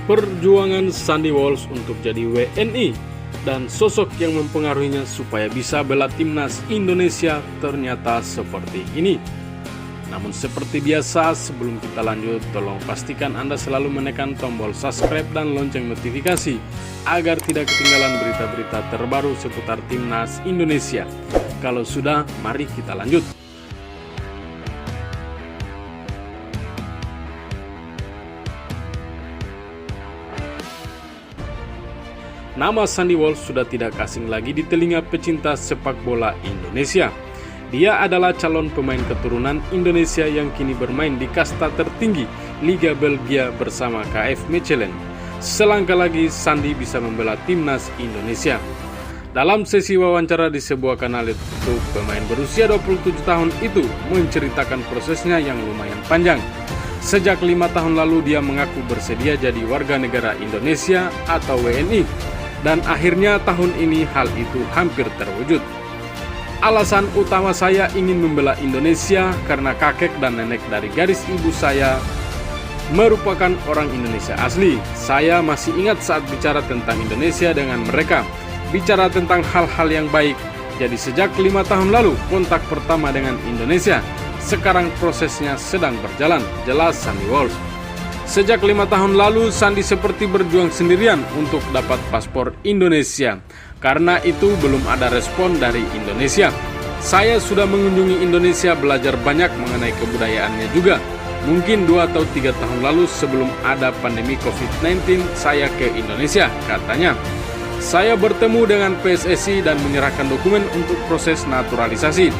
perjuangan Sandy Walsh untuk jadi WNI dan sosok yang mempengaruhinya supaya bisa bela timnas Indonesia ternyata seperti ini. Namun seperti biasa, sebelum kita lanjut, tolong pastikan Anda selalu menekan tombol subscribe dan lonceng notifikasi agar tidak ketinggalan berita-berita terbaru seputar timnas Indonesia. Kalau sudah, mari kita lanjut. Nama Sandy Walsh sudah tidak asing lagi di telinga pecinta sepak bola Indonesia. Dia adalah calon pemain keturunan Indonesia yang kini bermain di kasta tertinggi Liga Belgia bersama KF Mechelen. Selangkah lagi Sandy bisa membela timnas Indonesia. Dalam sesi wawancara di sebuah kanal YouTube, pemain berusia 27 tahun itu menceritakan prosesnya yang lumayan panjang. Sejak 5 tahun lalu dia mengaku bersedia jadi warga negara Indonesia atau WNI. Dan akhirnya tahun ini hal itu hampir terwujud. Alasan utama saya ingin membela Indonesia karena kakek dan nenek dari garis ibu saya merupakan orang Indonesia asli. Saya masih ingat saat bicara tentang Indonesia dengan mereka, bicara tentang hal-hal yang baik. Jadi sejak 5 tahun lalu kontak pertama dengan Indonesia. Sekarang prosesnya sedang berjalan, jelas Sandy Walsh. Sejak 5 tahun lalu, Sandy seperti berjuang sendirian untuk dapat paspor Indonesia. Karena itu belum ada respon dari Indonesia. Saya sudah mengunjungi Indonesia, belajar banyak mengenai kebudayaannya juga. Mungkin 2 atau 3 tahun lalu sebelum ada pandemi COVID-19, saya ke Indonesia, katanya. Saya bertemu dengan PSSI dan menyerahkan dokumen untuk proses naturalisasi.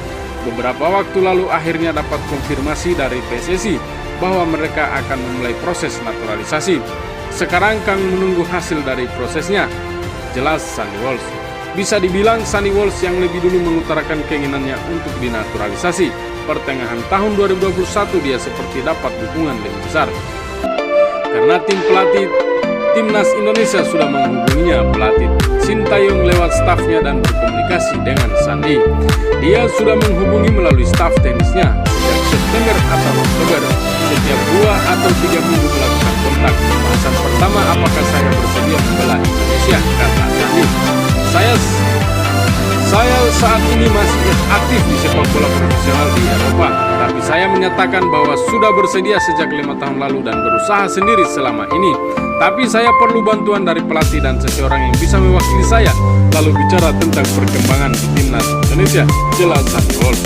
Beberapa waktu lalu akhirnya dapat konfirmasi dari PSSI bahwa mereka akan memulai proses naturalisasi. Sekarang kami menunggu hasil dari prosesnya, jelas Sandy Walsh. Bisa dibilang Sandy Walsh yang lebih dulu mengutarakan keinginannya untuk dinaturalisasi. Pertengahan tahun 2021 dia seperti dapat dukungan lebih besar. Karena tim pelatih timnas Indonesia sudah menghubunginya, pelatih Sintayong lewat stafnya dan berkomunikasi dengan Sandy. Dia sudah menghubungi melalui staf tenisnya sejak September atau Oktober. Setiap 2 atau 3 minggu melakukan kontak. Pembahasan pertama, apakah saya bersedia membela Indonesia, kata Sandy. Saya saat ini masih aktif di sepak bola profesional di Eropa, tapi saya menyatakan bahwa sudah bersedia sejak 5 tahun lalu dan berusaha sendiri selama ini. Tapi saya perlu bantuan dari pelatih dan seseorang yang bisa mewakili saya, lalu bicara tentang perkembangan di timnas Indonesia, jelas Sandy Walsh.